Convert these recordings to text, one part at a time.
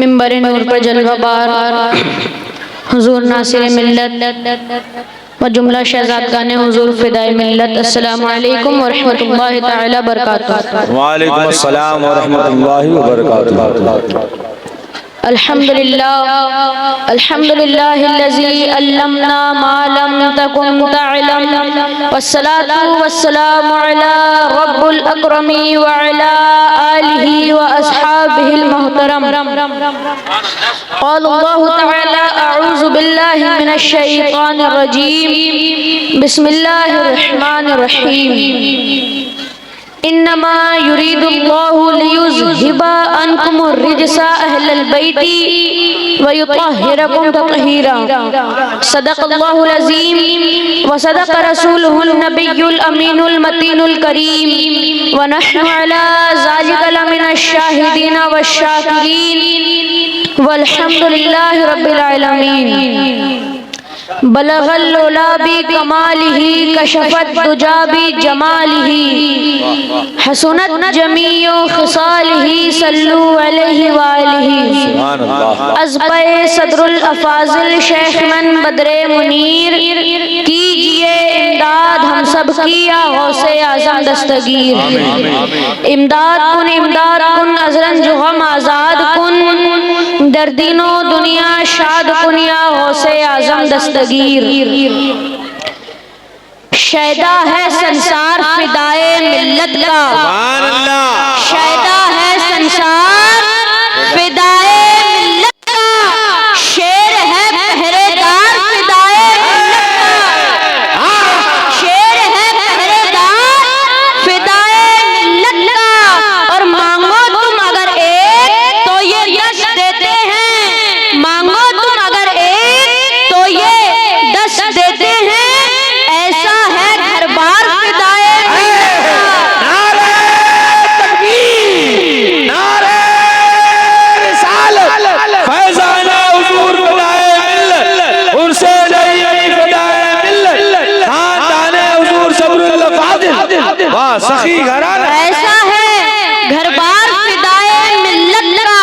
मिंबर नूर पर जलवाबार हुजूर नासिर मिल्लत व जुमला शहजादगान हुजूर फिदाए मिल्लत। अस्सलामु अलैकुम व रहमतुल्लाहि तआला बरकातुहू। व अलैकुम अस्सलाम व रहमतुल्लाहि व बरकातुहू। अल्हम्दुलिल्लाह अल्हम्दुलिल्लाहिल्लज़ी अल्लमना मा लम तकुन तअलम वस्सलातु वस्सलामु अला रब्बिल अकरमी व अला आलिहि व अस्हाबिहिल मुहतरम। क़ाल अल्लाहु तआला अऊज़ु बिल्लाहि मिनश शैतानिर रजीम बिस्मिल्लाहिर रहमानिर रहीम। इन्नमा युरीदुल्लाहु लियुज़हिबा अन्कुमुर रिजसा अहलल बैति व युतहिरकुम तत्हीरा। सदक़ल्लाहुल अज़ीम व सदक़ रसूलुहुन नबियुल अमीनुल मतीनुल करीम व नहनु अला ज़ालिका लमिनश शाहिदीन वश्शाकिरीन वल्हम्दुलिल्लाहि रब्बिल आलमीन। बलगल लोला बी कमालिही कशफत दुजा बी जमालिही हसनत जमीओ खिसालिही सल्लु अलैहि व आलिही। अज़्बए सदरुल अफाज़िल शेख मन बदरे मुनीर कीजिए इमदाद हम सब की या गौसे आज़म दस्तगीर। इमदाद कुन अज़रन जो हम आज़ाद कुन दर्दीनो दुनिया शाद कुन या गौसे आज़म दस्तगीर। शैदा है संसार फिदाए मिल्लत का, शैदा है संसार फिदाए मिल्लत का, शेर है पहरेदार फिदाए मिल्लत का, शेर है पहरेदार फिदाए मिल्लत का। और मांगो तुम अगर एक तो ये दस देते हैं, मांगो तुम अगर एक तो ये दस देते हैं। ऐसा है घर बार फिदाए मिल्लत का। नारे तकबीर, नारे रिसालत, फैज़ाने हुजूर फिदाए मिल्लत, उर्से नई फिदाए मिल्लत, खानदाने हुजूर सबरुल फादिल, वाह सखी घराना। ऐसा है घर बार फिदाए मिल्लत का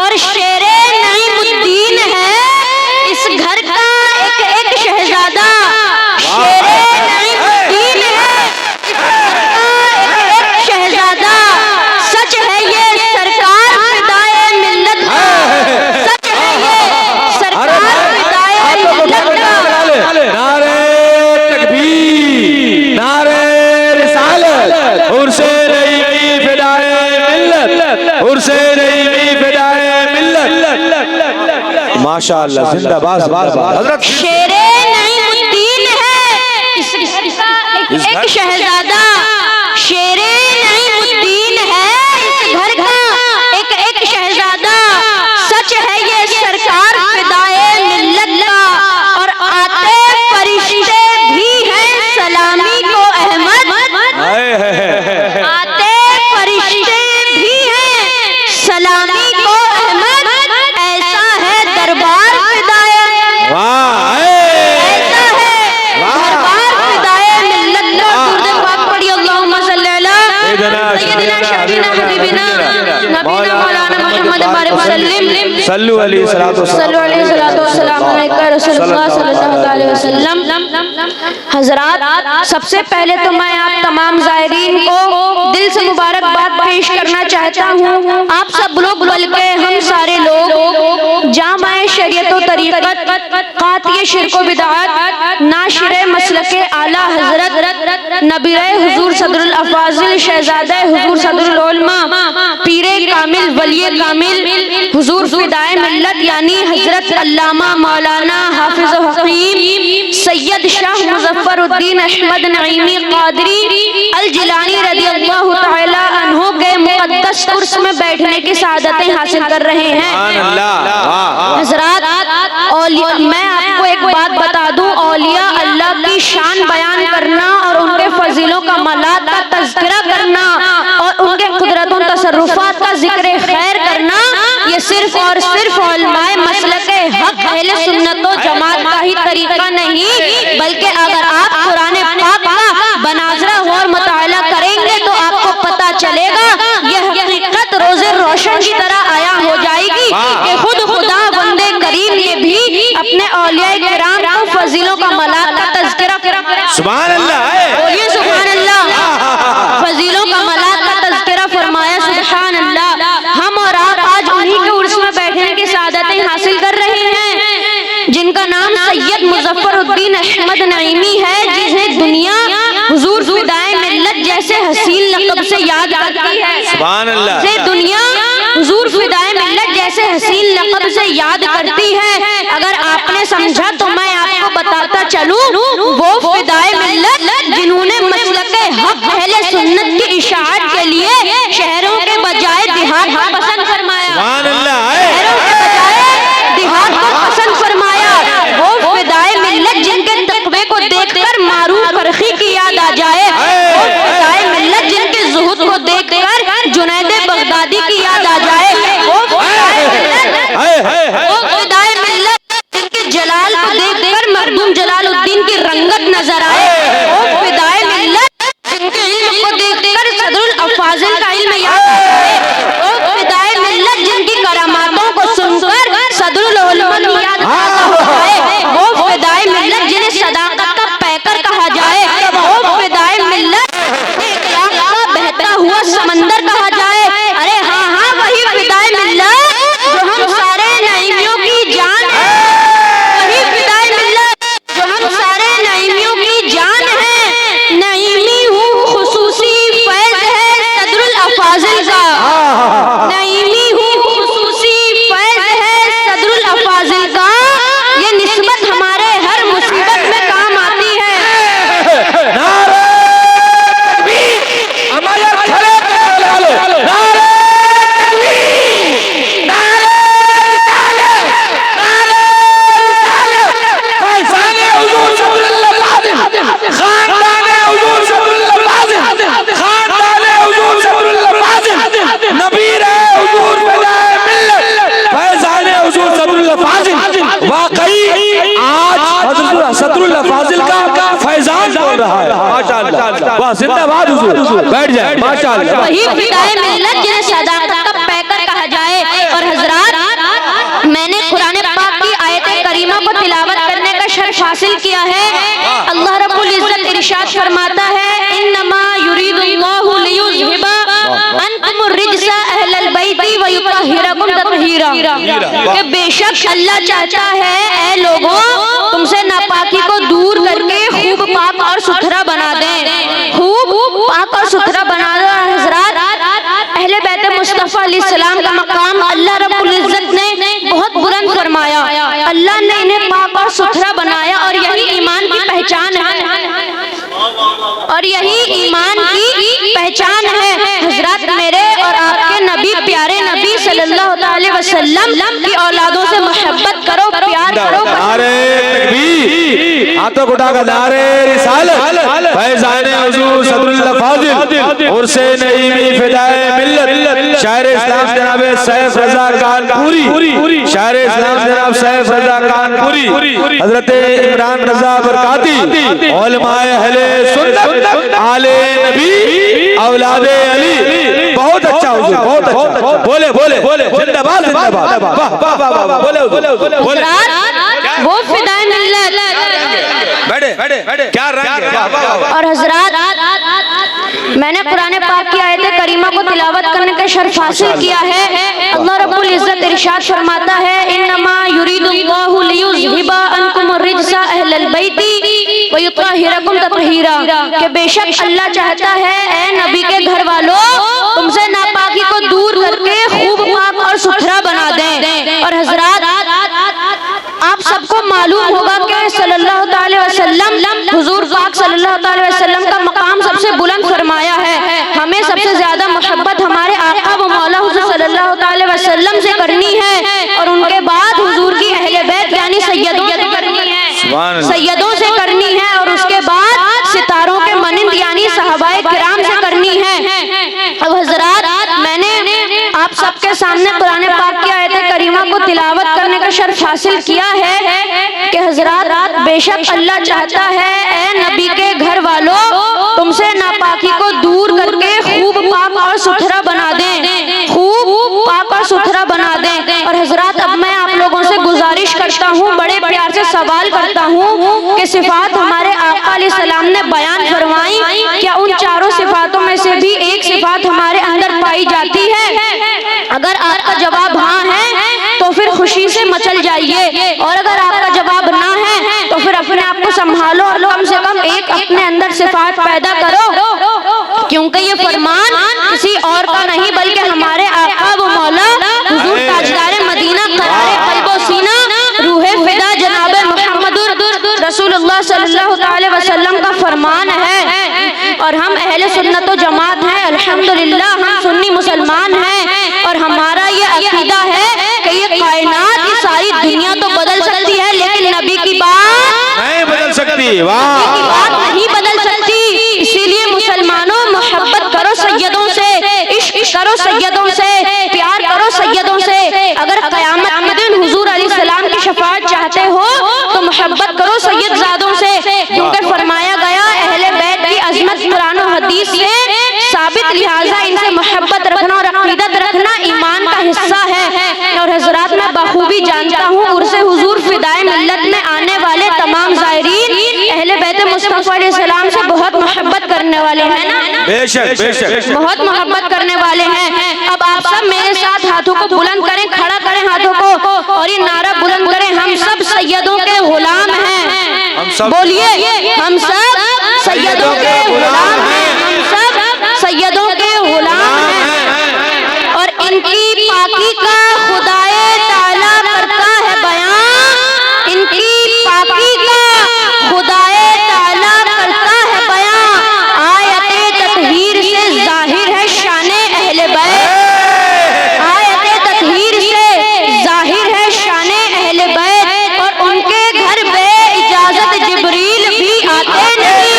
और शेरे नईमुद्दीन है इस घर का एक एक शहजादा। शेरे नईमुद्दीन है इस घर का एक एक शहजादा। सच है ये सरकार फिदाए मिल्लत का, सच है ये सरकार फिदाए मिल्लत का। नारे तकबीर, नारे रिसालत, उर्से नई फिदाए मिल्लत, उर्से नई फिदाए मिल्लत। माशाअल्लाह, जिंदाबाद हज़रत। शेरे नईमुद्दीन है इस घर का एक एक शहजादा। शेरे नईमुद्दीन है इस घर का एक एक शहजादा। सच है ये सरकार फिदाए मिल्लत का और आते फरिश्ते भी हैं सलामी को अहमद। आते फरिश्ते भी हैं सलामी को अहमद। ऐसा है दरबार फिदाए, ऐसा है दरबार फिदाए मिल्लत का। दुरूद पाक पढ़िए, अल्लाहुम्मा सल्ली अला सय्यिदिना शफीना हबीबिना नबीना मौलाना मुहम्मद बारिक वसल्लम। सल्लु अलैहि सलातो वस्सलाम अलैका रसूलुल्लाह सल्लल्लाहु अलैहि वसल्लम। हज़रात, सबसे पहले तो मैं आप तमाम ज़ायरीन को दिल से मुबारकबाद पेश करना चाहता हूँ। आप सब लोग बल्कि हम सारे लोग जामाए शरीयत व तरीक़त, क़ातिए शिर्क व बिदअत, नाशिरे मसलके आला हज़रत नबीरे हुजूर सदरुल अफ़ाज़िल शहज़ादे हुजूर सदरुल उलमा पीरे कामिल वलिये कामिल हुजूर फिदाए मिल्लत यानी हज़रत अल्लामा मौलाना हाफिज़ व हकीम सैयद शाह मुज़फ़्फ़रुद्दीन अहमद नईमी क़ादरी अल जिलानी रज़ियल्लाहु तआला अन्हु के मुक़द्दस उर्स में बैठने की सआदतें हासिल कर रहे हैं। हज़रात, मैं आपको एक बात बता दूं, औलिया अल्लाह की शान बयान करना और उनके फजीलों का मलात का तज़किरा करना और उनके कुदरतों तसर्रुफ़ात का ज़िक्र खैर करना, ये सिर्फ और सिर्फ उलमाए मसलके हक़ अहले सुन्नत व जमात का ही तरीका नहीं, बल्कि अगर आप कुरान पाक का बनाज़रा गौर मुताला करेंगे तो आपको पता चलेगा यह हकीकत रोज़े रोशन की तरह आया हो जाएगी कि सुभान अल्लाह, बोलिए सुभान अल्लाह। फजीलों का मलाक का तज़किरा फरमाया, सुभान अल्लाह। हम और आप आज उन्हीं के उर्स में बैठने की सादतें हासिल कर रहे हैं जिनका नाम सैयद मुज़फ़्फ़रुद्दीन अहमद नईमी है, जिन्हें दुनिया हुजूर फिदाए मिल्लत जैसे हसीन लक़ब से याद करती है। सुभान अल्लाह। से दुनिया हुजूर फिदाए मिल्लत जैसे हसीन लक़ब से याद करती है। अगर आपने समझा तो मैं आपको बताता चलूं, वो फिदाए मिल्लत जिन्होंने मसलके हक़ अहले सुन्नत की इशाअत के लिए शहरों के बजाय देहात को पसंद फरमाया। सुभान अल्लाह। शहरों के बजाय देहात को पसंद फरमाया। वो फिदाए मिल्लत जिनके तक़वे को देखकर मारूफ फरखी की याद आ जाए। वो फिदाए मिल्लत जिनके ज़ुहद को देखकर जुनैद बगदादी की याद आ जाए। वो फिदाए मिल्लत जिनके जलाल को देखकर मखदूम जलालुद्दीन की रंगत नजर आए। वो फिदाए मिल्लत जिनके इल्म को देखकर सदरुल अफाजिल का इल्म याद आए। वो फिदाए मिल्लत जिनकी करामातों को सुनकर सदरुल उलमा की याद आए। वो फिदाए मिल्लत जिन्हें सदाकत का पैकर कहा जाए। वो फिदाए मिल्लत इखलाक का बहता हुआ समंदर कहा जाए। अरे हाँ हाँ, वही फिदाए मिल्लत जो हम सारे नईमियों की जान है। वही फिदाए मिल्लत जो हम सारे नईमियों की जान है। नईमी हूँ खुसूसी फैज़ है सदरुल अफाजिल का। नईमी हूँ खुसूसी फैज़ है सदरुल अफाजिल का। ये निस्बत हमारे हर मुसीबत में काम आती है। जिंदाबाद हुजूर, बैठ जाए। माशाअल्लाह। वही फिदाए मिल्लत जिन्हें सदाकत का पैकर कहा जाए। और हजरात, मैंने कुरान पाक की आयत करीमा को तिलावत करने का शर्फ हासिल किया है। अल्लाह रब्बुल इज्जत इरशाद फरमाता है, इन्नमा युरीदुल्लाहु लियुज़हिबा अन्कुमुर रिज्सा अहलल बैति व युतहिरकुम तत्हीरा। कि बेशक अल्लाह चाहता है ऐ लोगों, तुमसे नापाकी को दूर करके खूब पाक और सुथरा बना दें। खूब पाक और सुथरा बना दो। हजरात, अहले बैत मुस्तफ़ा अलैहिस्सलाम का मकाम अल्लाह रब्बुल इज्जत ने बहुत बुलंद फरमाया। अल्लाह ने इन्हें पाक और सुथरा बनाया और यही ईमान की पहचान है। और यही ईमान की पहचान है। हजरात, मेरे और आपके नबी, प्यारे नबी सल्लल्लाहु अलैहि वसल्लम की औलादों से मोहब्बत करो, प्यार करो। नारे तकबीर, हाथों को उठाकर नारे रिसालत, फैज़ाने हुजूर सदरुल फाजिल उर्से नईमी फिदाए मिल्लत, शायर इस्लाम जनाब सैफ रजा कानपुरी, शायर इस्लाम जनाब सैफ रजा कानपुरी, हजरत इमरान रजा बरकाती, उलमाए अहले सुन्नत, आले नबी, औलादे अली। बहुत अच्छा हुजूर, बहुत अच्छा। बोले बोले बोले, जिंदाबाद जिंदाबाद, वाह वाह वाह वाह, बोले बोले। वो फिदाए मिल्लत, बैठे बैठे बैठे, क्या रंग है। और हजरात, मैंने कुरान पाक की आयत करीमा को तिलावत करने का शर्फ हासिल किया है। अल्लाह रब्बुल इज्जत इरशाद फरमाता है, इन्नमा युरीदुल्लाहु लियुज़हिबा अन्कुमुर रिज्सा अहलल बैति व युतहिरकुम तत्हीरा। कि बेशक अल्लाह चाहता है ऐ नबी के घर वालों, तुमसे नापाकी को दूर करके खूब पाक और सुथरा बना दें। और हजरात, आप सबको मालूम होगा कि सल्लल्लाहु अलैहि वसल्लम, हुजूर पाक सल्लल्लाहु अलैहि वसल्लम का मकाम सबसे बुलंद फरमाया है। हमें सबसे ज्यादा मोहब्बत हमारे आका व मौला हुजूर सल्लल्लाहु अलैहि वसल्लम से करनी है। और उनके बाद हुजूर की अहले बैत यानी सैयदों से करनी है, सैयदों से करनी है। और उसके बाद सितारों के मनिंद यानी सहाबाए किराम से करनी है। अब हजरात, मैंने आप सबके सामने कुरान पाक की आयत करीमा को तिलावत करने का शर्फ हासिल किया है कि हजरात, बेशक अल्लाह चाहता है ऐ नबी के घर वालों, तुमसे नापाकी को दूर करके खूब पाक और सुथरा बना दें। खूब पाक और सुथरा बना दें। और हजरात, अब मैं आप लोगों से गुजारिश करता हूँ, बड़े प्यार से सवाल करता हूँ कि सिफात हमारे आका अलैहिस्सलाम ने बयान फरमाई, क्या उन चारों सिफातों में से भी एक सिफात हमारे अंदर पाई जाती है? अगर आपका जवाब हाँ है तो फिर खुशी से मचल जाइए, और अगर आपका जवाब ना है तो फिर अपने आप को संभालो और कम से कम एक अपने अंदर सिफात पैदा करो, क्योंकि ये फरमान किसी और का नहीं बल्कि हमारे आका व मौला हुजूर ताजदार मदीना करारे कल्बो सीना रूहे फिदा जनाब मुहम्मदुर रसूलुल्लाह सल्लल्लाहु अलैहि वसल्लम का फरमान है। और हम अहले सुन्नत व जमात हैं, अल्हम्दुलिल्लाह हम सुन्नी मुसलमान हैं, और हमारा ये अकीदा है कि ये कायनात की सारी दुनिया तो बदल सकती है लेकिन नबी की बात नहीं बदल सकती। वाह, नबी की बात नहीं बदल सकती। इसीलिए मुसलमानों मोहब्बत करो सैयदों से, इश्क करो सैयदों से, प्यार करो सैयदों से। अगर क़यामत के दिन हुजूर अलैहिस्सलाम की शफाअत चाहते हो तो मोहब्बत करो सैयदजादों से, क्योंकि फरमाया गया अहले बैत की अजमत कुरान और हदीस से साबित, लिहाजा इनसे मोहब्बत रखना और अकीदत रखना ईमान का हिस्सा है। और हजरात मैं बखूबी जानता हूँ उर्से हुजूर फिदाए मिल्लत में आने वाले तमाम ज़ायरीन अहले बैत मुस्तफ़ा अलैहिस्सलाम से बहुत मोहब्बत करने वाले हैं ना, बेशक बेशक बहुत मोहब्बत करने वाले हैं। अब आप सब मेरे साथ हाथों को बुलंद करें, खड़ा करें हाथों को, और ये नारा बुलंद करें, हम सब सैयदों के गुलाम हैं। बोलिए, हम सब सैयदों के गुलाम हैं, हम सब सैयदों के गुलाम हैं। और इनकी पाकी का खुदाए ताला करता है बयान, इनकी पाकी का खुदाए ताला करता है बयान। आयते तत्हीर से जाहिर है शाने अहले बैत, आयते तत्हीर से जाहिर है शाने अहले बैत। और उनके घर बे इजाजत जिब्रील भी आते नहीं,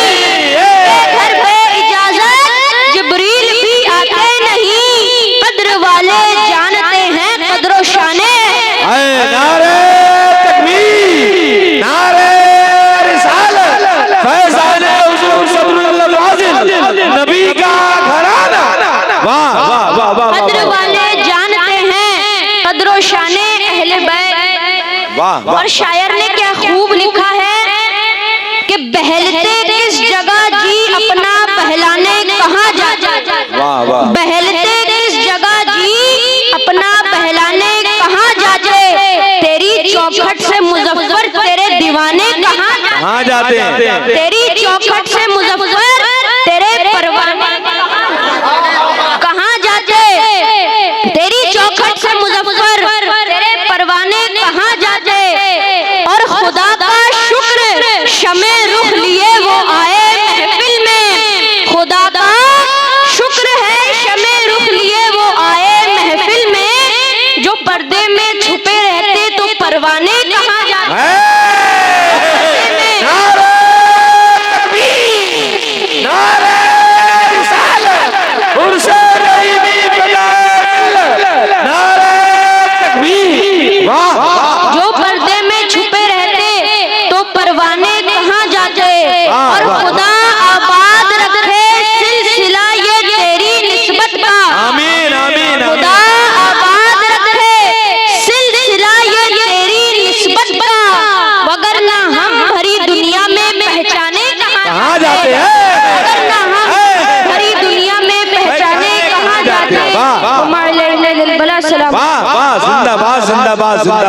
घर पे इजाजत जिब्रील भी आते नहीं। कद्र वाले जानते हैं कद्रो शाने। नारे तकबीर, नारे रिसालत, फैज़ाने हुजूर सल्लल्लाहु अलैहि वसल्लम, नबी का घराना। वाह वाह वाह वाह, कद्र वाले जानते हैं कद्रो शाने अहले बैत। वाह। और शायर ने क्या खूब लिखा है कि बहलते किस जगह जी अपना बहलाने कहाँ जाते, वाह वाह, बहलते किस जगह जी अपना बहलाने कहाँ जाते। तेरी चौखट से मुजफ्फर तेरे दीवाने कहाँ जाते हैं? तेरी चौखट से मुजफ्फर तेरे परवाने कहाँ जाते, तेरी चौखट से मुजफ्फर तेरे परवाने कहाँ जाते। और खुदा का शुक्र शमे रुख लिए वो आए महफिल में, खुदा का शुक्र है शमे रुख लिए वो आए महफिल में। जो पर्दे में छुपे रहते तो परवाने कहाँ जाते। जो पर्दे में छुपे रहते तो परवाने कहाँ जाते। और खुदा आबाद रखे सिलसिला ये तेरी निस्बत का, आमीन आमीन, खुदा आबाद रखे सिलसिला ये तेरी निस्बत का। वगरना हम भरी दुनिया में पहचाने कहाँ जाते हैं? वगरना हम भरी दुनिया में पहचाने कहाँ जाते। वाह वाह, जिंदाबाद जिंदाबाद जिंदाबाद।